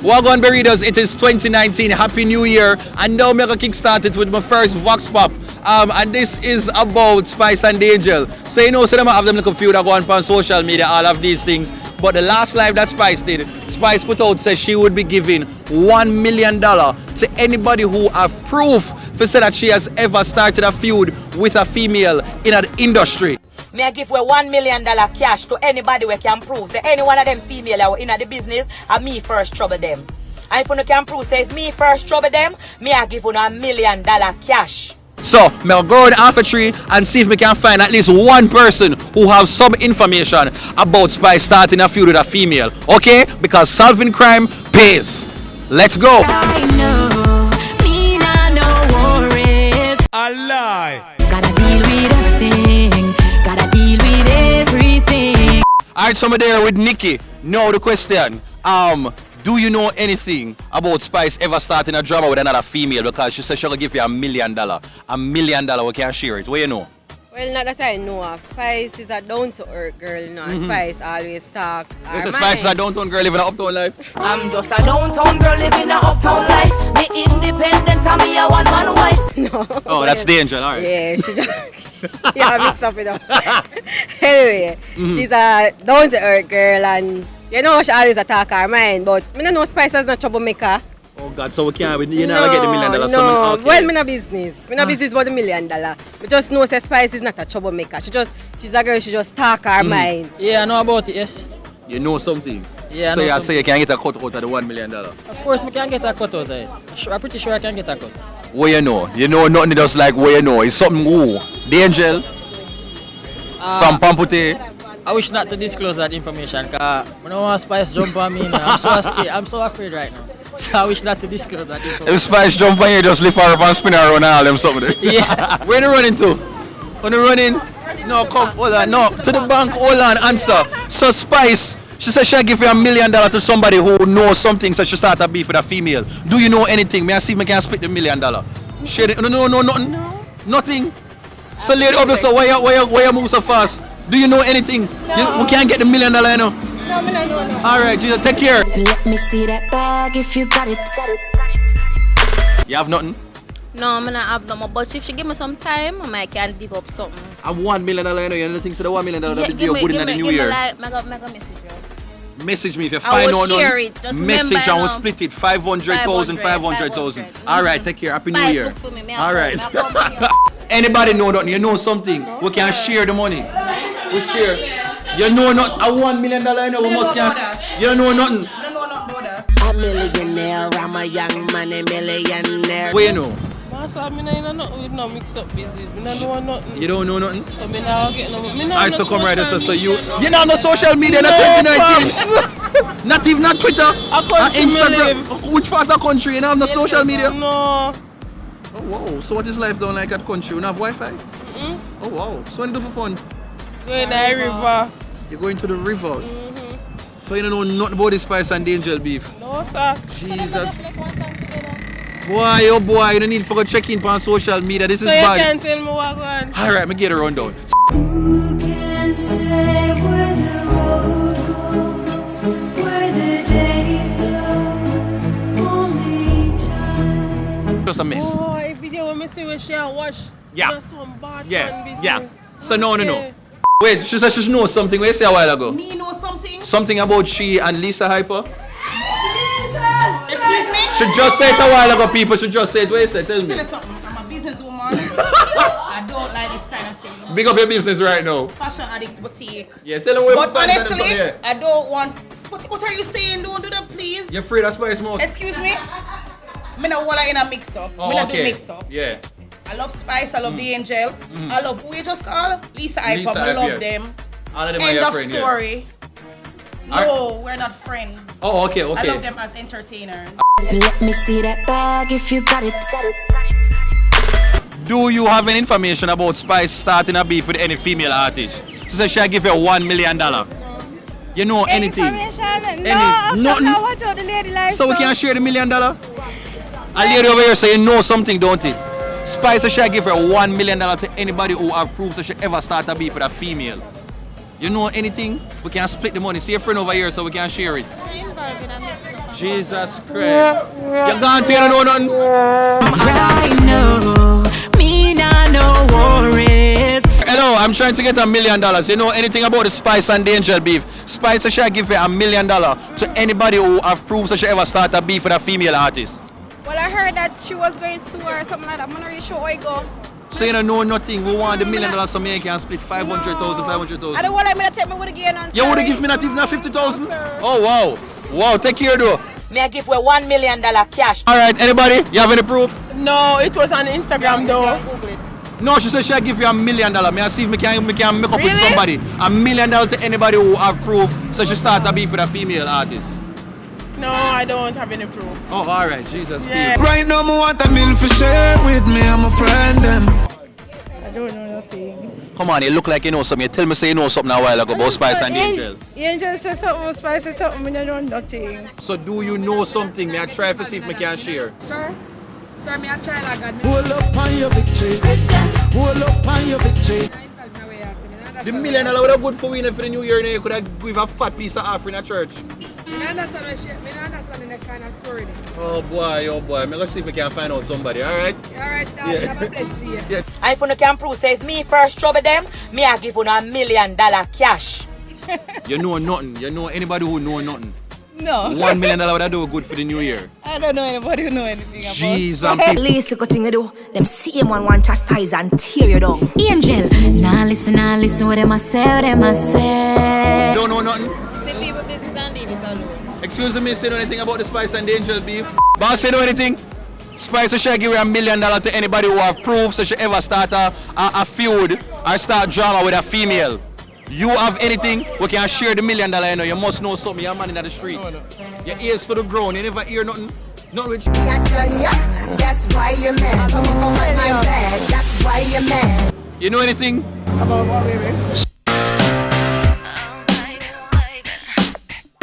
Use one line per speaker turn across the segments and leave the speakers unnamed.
Wagwan Burritos, it is 2019, Happy New Year, and now I'm going to kickstart it with my first Vox Pop. And this is about Spice and Angel. So you know, so them have them little feud that go on social media, all of these things. But the last live that Spice did, Spice put out says she would be giving $1 million to anybody who have proof for say that she has ever started a feud with a female in an industry.
Me I give away $1 million cash to anybody who can prove say any one of them female are in the business and me first trouble them. And if you can prove says me first trouble them, me I give you $1 million cash.
So, I'll go off a tree and see if we can find at least one person who has some information about Spice starting a feud with a female. Okay? Because solving crime pays. Let's go.
I know, me not no worries.
A lie.
Gotta deal with everything. Gotta deal with everything.
Alright, so I'm there with Nikki. Now the question. Do you know anything about Spice ever starting a drama with another female? Because she said she'll give you $1 million. $1 million, we can share it. What you know?
Well, not that I know of. Spice is a down-to-earth girl, you know. Spice always talk.
This is Spice is a downtown girl living an uptown life.
I'm just a downtown girl living a uptown life. Me independent and me a one-man wife.
No.
Oh, that's the angel, alright.
Yeah, she just... yeah, mix up with her. Anyway, she's a down-to-earth girl and... You know, she always attack her mind, but I don't know Spice is not troublemaker.
Oh God, so we can't, you're not gonna get the $1 million.
No,
So okay.
well, I'm not business. I'm not business about $1 million. I just know that Spice is not a troublemaker. She's a girl, she just talk her mind.
Yeah, I know about it, yes.
You know something?
Yeah,
so
I know
you
something.
say you can get a cut out of the $1 million?
Of course, I can get a cut out of it. I'm pretty sure I can get a cut.
What you know? You know nothing just like what you know. It's something who? The angel? From Pampute?
I wish not to disclose that information because I don't want Spice jump on me now. I'm so scared. I'm so afraid right now. So I wish not to disclose that information.
If Spice jump on you, just lift her up and spin her around and all them something.
Yeah.
Where you running to? On the running? No, come, hold on. No, to the bank, hold on, answer. So Spice, she said she'll give you $1 million to somebody who knows something, so she start a beef with a female. Do you know anything? May I see if I can split the $1 million? Share it. No, nothing. No. Nothing. So lady up there, so why you move so fast? Do you know anything?
No.
We can't get the $1 million, you know?
No, I don't know.
Alright, Jesus, take care.
Let me see that bag if you got it.
You have nothing?
No, I'm not have no more. But if she give me some time, I can dig up something.
I have $1 million, you know? You know things to the $1 million that will be good in the new year.
Like, I got message you.
Message me if you
I
find
will
out.
share it. Just
message
remember,
and we'll
you know.
split it. 500,000, 500,000. Alright, take care. Happy New
Spice,
Year.
look for me.
Alright. Anybody know nothing? You know something? We can share the money. We share. You know not a $1 million, you know, we must can. You don't know nothing.
A millionaire, I'm a young man, a millionaire.
What you know?
Master, I don't know with no mix up business. I don't know nothing.
You don't know nothing?
So I don't get no.
Alright, so come right there. So you're not on the social media, not 2019. Not even not Twitter. Instagram. Which part of the country? You don't have no social media?
No.
Oh wow. So what is life down like at country? You don't have Wi-Fi? Oh wow. So when you do for fun?
Going to the river.
You're going to the river. So you don't know nothing about the Spice and the Angel beef?
No, sir.
Jesus. Boy, oh boy, you don't need to go check in on social media. This is
So you
bad.
can't tell me what going on.
Alright, me get a rundown.
Who can say where the road goes, where the day flows, only time.
Just a mess.
Oh, if video when I see where she watch.
Yeah.
Just some bad
Yeah,
fun business.
yeah. So no.
Yeah.
Wait, she said she knows something. What you say a while ago?
Me know something?
Something about she and Lisa Hyper?
Excuse me?
She just said it a while ago, people. She just said, what you say? Tell me.
Tell you something. I'm a businesswoman. I don't like this kind of thing.
Big up your business right now.
Fashion Addicts Boutique.
Yeah, tell them where
But
we find them.
honestly,
Yeah.
I don't want... What are you saying? Don't do that, please.
You're afraid of Spice Mouth?
Excuse me? Me not wanna in a mix-up.
Oh,
Me not do
okay.
mix-up.
Yeah.
I love Spice. I love the Angel. I love who you just call? Lisa Hyper. I
Hype,
love
yeah.
them.
All of them are
End
your
of
friend, yeah.
story. No, we're not friends.
Oh, okay.
I love them as entertainers.
Let me see that bag if you got it.
Do you have any information about Spice starting a beef with any female artist? She said she'll give you $1 million. You know anything?
Information? No,
nothing.
I watch out the lady life.
So we can share the $1 million? A lady over here say you know something, don't it? Spice said she'll give her $1 million to anybody who have proof that she ever start a beef with a female. You know anything? We can split the money. See a friend over here so we can share it. Jesus Christ. You gone to you don't know nothing?
Right now, me nah no worries.
Hello, I'm trying to get $1 million. You know anything about the Spice and the Angel beef? Spice should give $1 million to anybody who have proved that she ever start a beef with a female artist.
Well, I heard that she was going to sue her or something like that. I'm not really sure how it go.
So you don't know nothing. We want the $1 million so me can split 500,000, 500,000.
I don't want me to take me with again on.
You would have give me not even 50,000? Oh wow. Wow, take care though.
Me I give her $1 million cash.
Alright, anybody? You have any proof?
No, it was on Instagram though.
No, she said she'll give you $1 million. May I see if me can make up with somebody. $1 million to anybody who have proof so she start a beef with a female artist.
No, I don't have any proof.
Oh, alright, Jesus.
Yeah.
Right now, I want $1 million for share with me. I'm a friend them.
I don't know nothing.
Come on, you look like you know something. You tell me say you know something a while ago about Spice and the Angel.
Angel said something, Spice said something, I don't know nothing.
So do you know something? May I try to see if I can share?
Sir, me a try like that.
Hold up on your victory. Hold up on your victory.
The $1 million would have good for we for the new year. You could have give a fat piece of offering at church.
I don't understand the kind of story.
Oh boy. Let's see if we can find out somebody, alright?
Alright, have a blessed day.
Yeah.
And if you can prove says me first trouble them, me I give you $1 million cash.
You know nothing. You know anybody who know nothing.
No.
$1 million would have do good for the new year.
I don't know anybody who know anything about
Jeez,
At least the thing you do, them same one chastise and tear you down.
Angel, nah listen what them a say,
Don't know nothing?
See people business and leave it alone.
Excuse me, say anything about the Spice and the Angel beef? Boss, say anything? Spice should give $1 million to anybody who have proof so she ever start a feud or start drama with a female. You have anything, we can share the $1 million, you know. You must know something, you're a man in the street. Your ears for the ground, you never hear nothing. Not rich.
That's why you're mad. That's why you're mad.
You know anything?
About what, baby?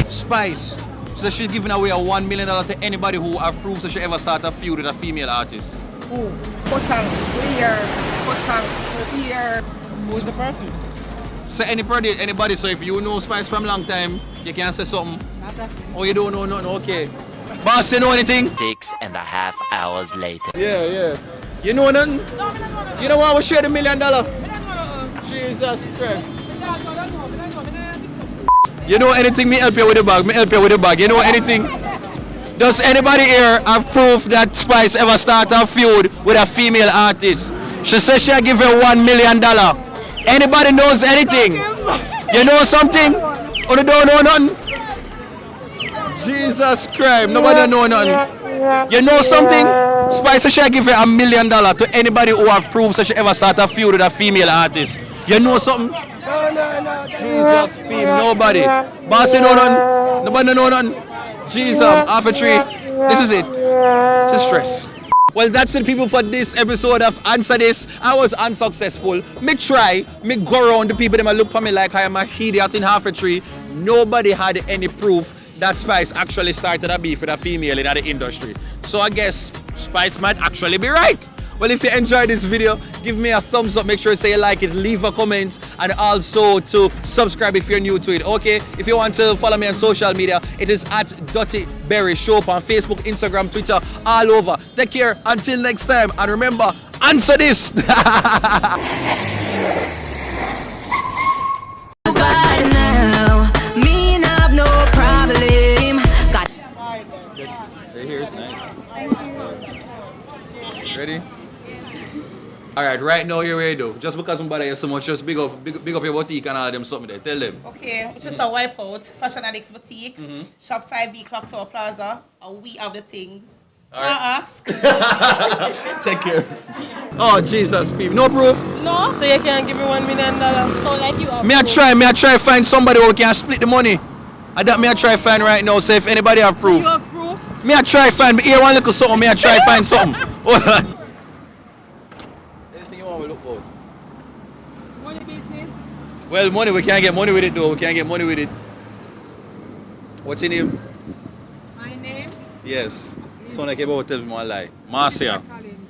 Spice. So she's giving away a $1 million to anybody who have proof that she ever start a feud with a female artist.
Who? Who's the person?
Say anybody, so if you know Spice from a long time, you can say something. Oh, you don't know nothing, okay. Boss, you know anything?
6.5 hours later.
Yeah. You know nothing? You don't want to share the $1 million? Jesus Christ. You know anything? Me help you with the bag. You know anything? Does anybody here have proof that Spice ever start a feud with a female artist? She says she'll give her $1 million. Anybody knows anything? You know something? Or you don't know nothing? Jesus Christ, nobody know nothing. You know something? Spice should give her $1 million to anybody who have proof that she ever start a feud with a female artist. You know something?
No.
Jesus, Pete, nobody. Boss, you know nothing? Nobody know nothing? Jesus, half a tree. This is it. It's a stress. Well, that's it, people, for this episode of Answer This. I was unsuccessful. Me go around the people that look for me like I am a idiot in half a tree. Nobody had any proof that Spice actually started a beef with a female in the industry. So I guess Spice might actually be right. Well, if you enjoyed this video, give me a thumbs up. Make sure you say you like it, leave a comment, and also to subscribe if you're new to it. Okay, if you want to follow me on social media, it is at TheDuttyBerryShow on Facebook, Instagram, Twitter, all over. Take care until next time, and remember, answer this. Here's nice. Ready? Alright, right now you're ready though. Just because I'm bother you so much, just big up your boutique and all them something there. Tell them.
Okay, which is a Wipeout, Fashion Addicts Boutique, Shop 5B Clock Tower Plaza, and we have the things.
Alright.
Ask.
Take care. Oh Jesus, people. No proof?
No. So you can't give me $1 million?
So like you have
Me I try find somebody who can split the money. And that me I try find right now, so if anybody have proof.
You have proof?
Me I try find, here one little something, me I try find something. Anything you want to look for?
money business.
Well, money, we can't get money with it though. We can't get money with it. What's your name?
My name?
Yes. Son like about tell me one lie. Marcia.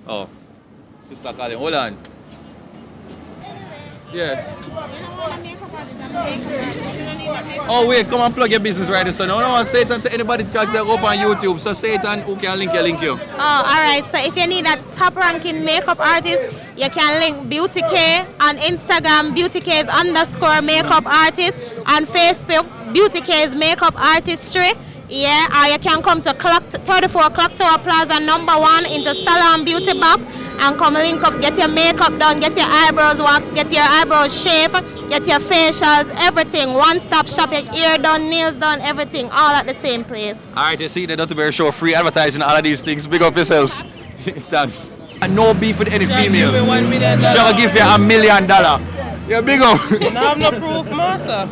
Oh. Sister Colin. Hold on. Yeah. Oh wait, come and plug your business right this. So no one say it to anybody to go up on YouTube. So say it and who can link you.
Oh, alright. So if you need a top ranking makeup artist, you can link Beauty K on Instagram, Beauty K's _ makeup artist, on Facebook, Beauty K's makeup artistry. Yeah, or you can come to 34 Clock Tower Plaza #1 into Salon Beauty Box and come link up, get your makeup done, get your eyebrows waxed, get your eyebrows shaved, get your facials, everything. One-stop shop, your hair done, nails done, everything, all at the same place.
Alright, you see the DuttyBerryShow, free advertising, all of these things. Big up yourself. Thanks. No beef with any female.
Give me $1 million.
She'll give you $1 million. Yeah, big up.
I have no proof, master.